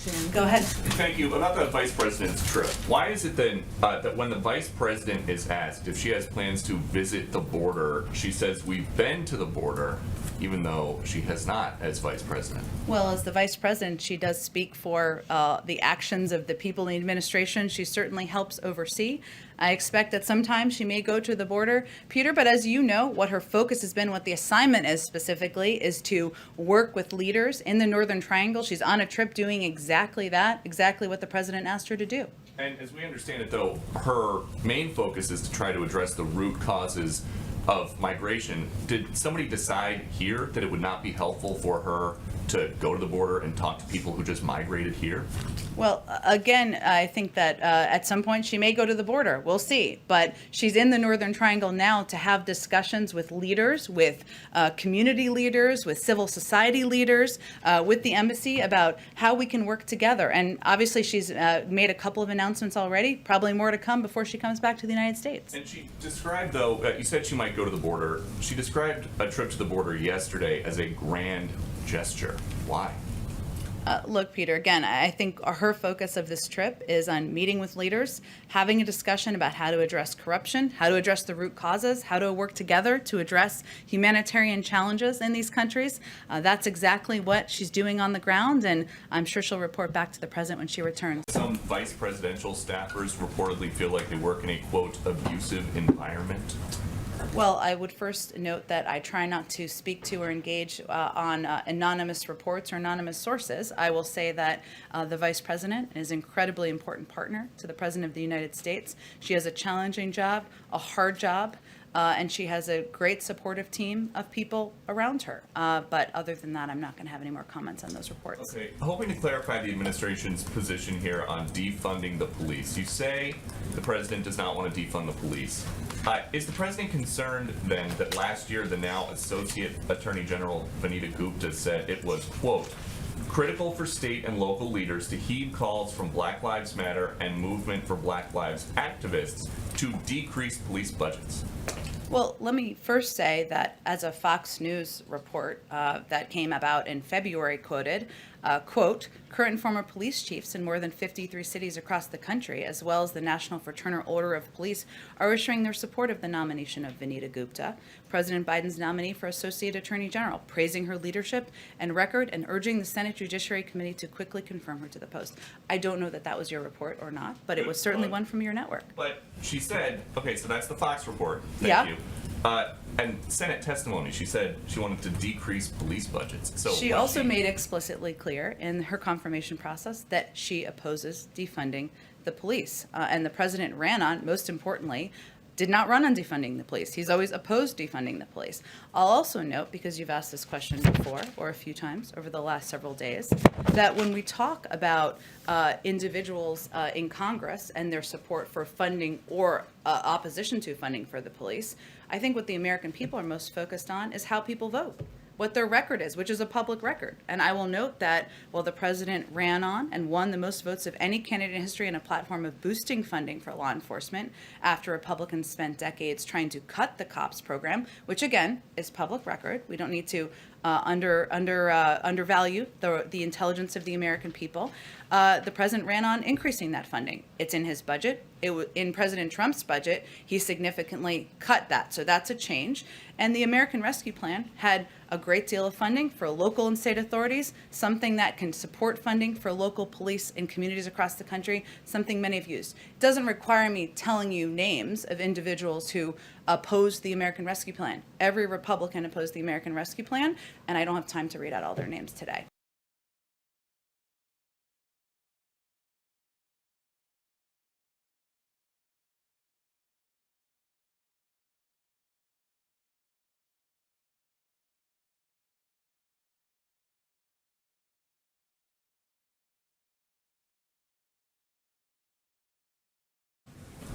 Jan. Go ahead. Thank you. About the vice president's trip, why is it then that when the vice president is asked if she has plans to visit the border, she says we've been to the border, even though she has not as vice president? Well, as the vice president, she does speak for the actions of the people in the administration. She certainly helps oversee. I expect that sometimes she may go to the border, Peter, but as you know, what her focus has been, what the assignment is specifically, is to work with leaders in the Northern Triangle. She's on a trip doing exactly that, exactly what the president asked her to do. And as we understand it, though, her main focus is to try to address the root causes of migration. Did somebody decide here that it would not be helpful for her to go to the border and talk to people who just migrated here? Well, again, I think that at some point she may go to the border. We'll see. But she's in the Northern Triangle now to have discussions with leaders, with community leaders, with civil society leaders, with the embassy about how we can work together. And obviously she's made a couple of announcements already, probably more to come before she comes back to the United States. And she described, though, you said she might go to the border. She described a trip to the border yesterday as a grand gesture. Why? Look, Peter, again, I think her focus of this trip is on meeting with leaders, having a discussion about how to address corruption, how to address the root causes, how to work together to address humanitarian challenges in these countries. That's exactly what she's doing on the ground, and I'm sure she'll report back to the president when she returns. Some vice presidential staffers reportedly feel like they work in a, quote, abusive environment. Well, I would first note that I try not to speak to or engage on anonymous reports or anonymous sources. I will say that the Vice President is an incredibly important partner to the President of the United States. She has a challenging job, a hard job, and she has a great supportive team of people around her. But other than that, I'm not going to have any more comments on those reports. Okay, hoping to clarify the administration's position here on defunding the police. You say the president does not want to defund the police. Is the president concerned then that last year the now Associate Attorney General Vanita Gupta said it was, quote, critical for state and local leaders to heed calls from Black Lives Matter and Movement for Black Lives activists to decrease police budgets? Well, let me first say that as a Fox News report that came about in February quoted, quote, current and former police chiefs in more than 53 cities across the country, as well as the National Fraternal Order of Police, are issuing their support of the nomination of Vanita Gupta, President Biden's nominee for Associate Attorney General, praising her leadership and record and urging the Senate Judiciary Committee to quickly confirm her to the post. I don't know that that was your report or not, but it was certainly one from your network. But she said, okay, so that's the Fox report. Thank Yeah. you. And Senate testimony, she said she wanted to decrease police budgets. So She also made explicitly clear in her confirmation process that she opposes defunding the police. And the president ran on, most importantly, did not run on defunding the police. He's always opposed defunding the police. I'll also note, because you've asked this question before or a few times over the last several days, that when we talk about individuals in Congress and their support for funding or opposition to funding for the police, I think what the American people are most focused on is how people vote, what their record is, which is a public record. And I will note that while the president ran on and won the most votes of any candidate in history in a platform of boosting funding for law enforcement after Republicans spent decades trying to cut the COPS program, which again is public record. We don't need to undervalue the intelligence of the American people. The president ran on increasing that funding. It's in his budget. In President Trump's budget, he significantly cut that. So that's a change. And the American Rescue Plan had a great deal of funding for local and state authorities, something that can support funding for local police in communities across the country, something many have used. It doesn't require me telling you names of individuals who opposed the American Rescue Plan. Every Republican opposed the American Rescue Plan, and I don't have time to read out all their names today.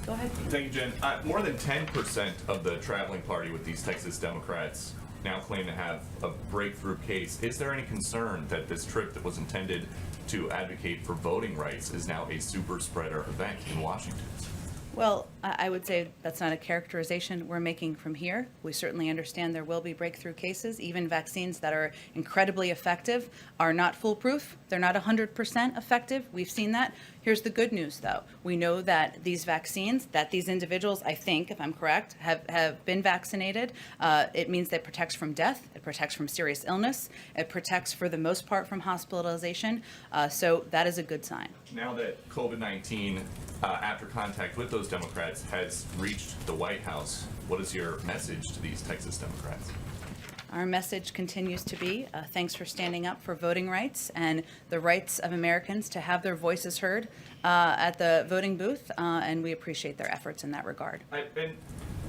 Go ahead. Thank you, Jen. More than 10% of the traveling party with these Texas Democrats now claim to have a breakthrough case. Is there any concern that this trip that was intended to advocate for voting rights is now a super spreader event in Washington? Well, I would say that's not a characterization we're making from here. We certainly understand there will be breakthrough cases. Even vaccines that are incredibly effective are not foolproof. They're not 100% effective. We've seen that. Here's the good news, though. We know that these vaccines, that these individuals, I think, if I'm correct, have been vaccinated. It means that it protects from death. It protects from serious illness. It protects, for the most part, from hospitalization. So that is a good sign. Now that COVID-19, after contact with those Democrats, has reached the White House, what is your message to these Texas Democrats? Our message continues to be thanks for standing up for voting rights and the rights of Americans to have their voices heard at the voting booth, and we appreciate their efforts in that regard. And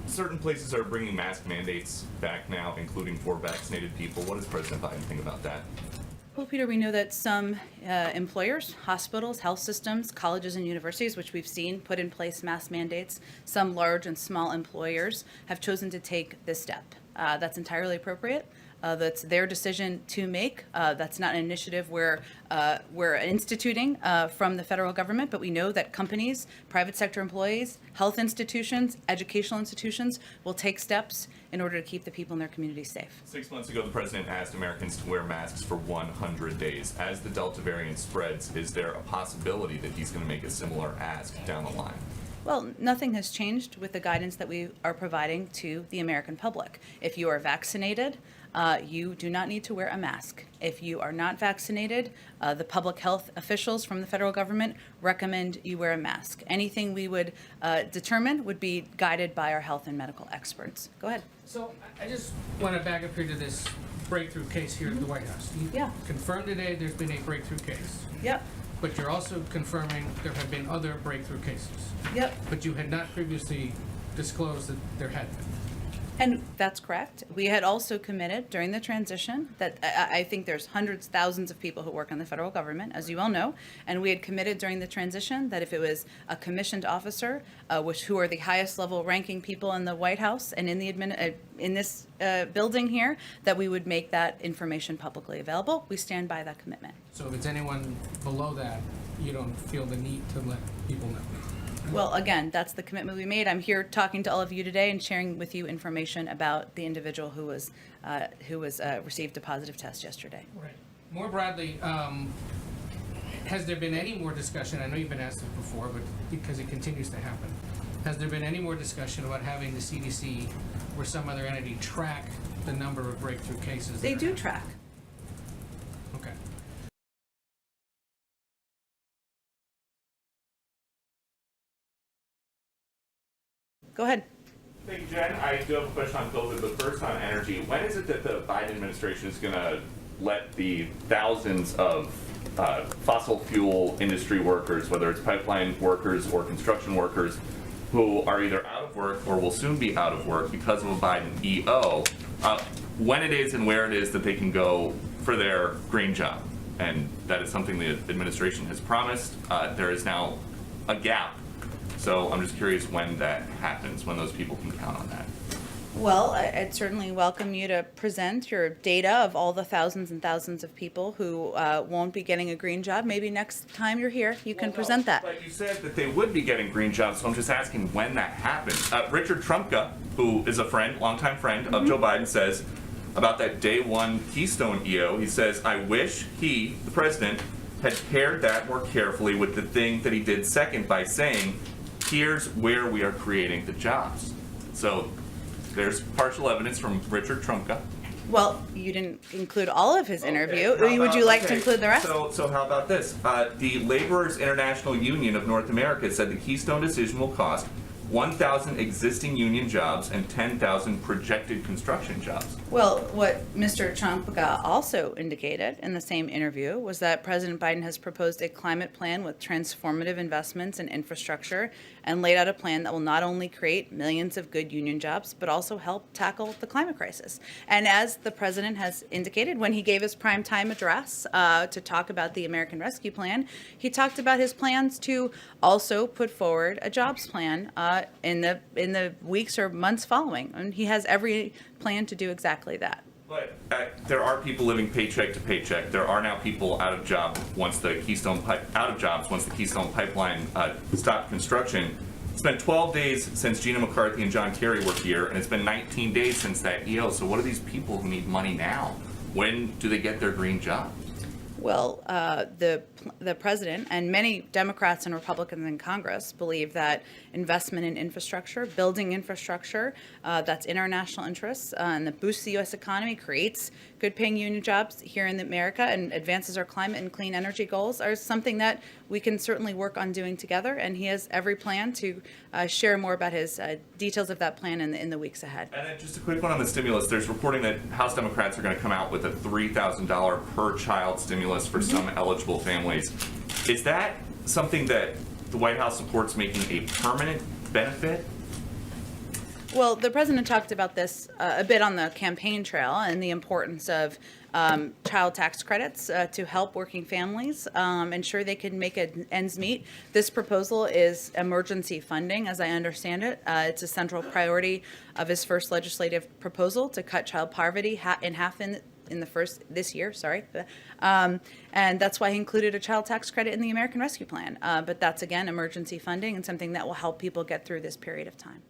certain places are bringing mask mandates back now, including for vaccinated people. What does President Biden think about that? Well, Peter, we know that some employers, hospitals, health systems, colleges, and universities, which we've seen put in place mask mandates, some large and small employers have chosen to take this step. That's entirely appropriate. That's their decision to make. That's not an initiative we're instituting from the federal government, but we know that companies, private sector employees, health institutions, educational institutions will take steps in order to keep the people in their communities safe. 6 months ago, the president asked Americans to wear masks for 100 days. As the Delta variant spreads, is there a possibility that he's going to make a similar ask down the line? Well, nothing has changed with the guidance that we are providing to the American public. If you are vaccinated, you do not need to wear a mask. If you are not vaccinated, the public health officials from the federal government recommend you wear a mask. Anything we would determine would be guided by our health and medical experts. Go ahead. So I just want to back up here to this breakthrough case here at the White House. You Yeah. confirmed today there's been a breakthrough case, Yep. but you're also confirming there have been other breakthrough cases. Yep. But you had not previously disclosed that there had been. And that's correct. We had also committed during the transition that I think there's hundreds, thousands of people who work in the federal government, as you all know, and we had committed during the transition that if it was a commissioned officer, who are the highest level ranking people in the White House and in the in this building here, that we would make that information publicly available. We stand by that commitment. So if it's anyone below that, you don't feel the need to let people know. Well, again, that's the commitment we made. I'm here talking to all of you today and sharing with you information about the individual who was received a positive test yesterday. Right. More broadly, has there been any more discussion? I know you've been asked this before, but because it continues to happen, has there been any more discussion about having the CDC or some other entity track the number of breakthrough cases? They do track. Okay. Go ahead. Thank you, Jen. I do have a question on COVID, but first on energy. When is it that the Biden administration is going to let the thousands of fossil fuel industry workers, whether it's pipeline workers or construction workers, who are either out of work or will soon be out of work because of a Biden EO, when it is and where it is that they can go for their green job? And that is something the administration has promised. There is now a gap. So I'm just curious when that happens, when those people can count on that. Well, I'd certainly welcome you to present your data of all the thousands and thousands of people who won't be getting a green job. Maybe next time you're here, you can present that. But you said that they would be getting green jobs, so I'm just asking when that happens. Richard Trumka, who is a friend, longtime friend of Joe Biden, says about that day one Keystone EO, he says, I wish he, the president, had paired that more carefully with the thing that he did second by saying, here's where we are creating the jobs. So there's partial evidence from Richard Trumka. Well, you didn't include all of his interview. Okay, Would you like to include the rest? So how about this? The Laborers International Union of North America said the Keystone decision will cost 1,000 existing union jobs and 10,000 projected construction jobs. Well, what Mr. Trump also indicated in the same interview was that President Biden has proposed a climate plan with transformative investments in infrastructure and laid out a plan that will not only create millions of good union jobs, but also help tackle the climate crisis. And as the president has indicated when he gave his primetime address to talk about the American Rescue Plan, he talked about his plans to also put forward a jobs plan in the weeks or months following. And he has every plan to do exactly that. But there are people living paycheck to paycheck. There are now people out of jobs once the Keystone Pipeline stopped construction. It's been 12 days since Gina McCarthy and John Kerry were here, and it's been 19 days since that EO. So what are these people who need money now? When do they get their green job? Well, the president and many Democrats and Republicans in Congress believe that investment in infrastructure, building infrastructure that's in our national interests, and that boosts the U.S. economy, creates good-paying union jobs here in America, and advances our climate and clean energy goals, are something that we can certainly work on doing together. And he has every plan to share more about his details of that plan in the weeks ahead. And then just a quick one on the stimulus. There's reporting that House Democrats are going to come out with a $3,000 per child stimulus for some eligible families. Is that something that the White House supports, making a permanent benefit? Well, the president talked about this a bit on the campaign trail, and the importance of child tax credits to help working families ensure they can make ends meet. This proposal is emergency funding, as I understand it. It's a central priority of his first legislative proposal to cut child poverty in half this year, and that's why he included a child tax credit in the American Rescue Plan. But that's, again, emergency funding and something that will help people get through this period of time.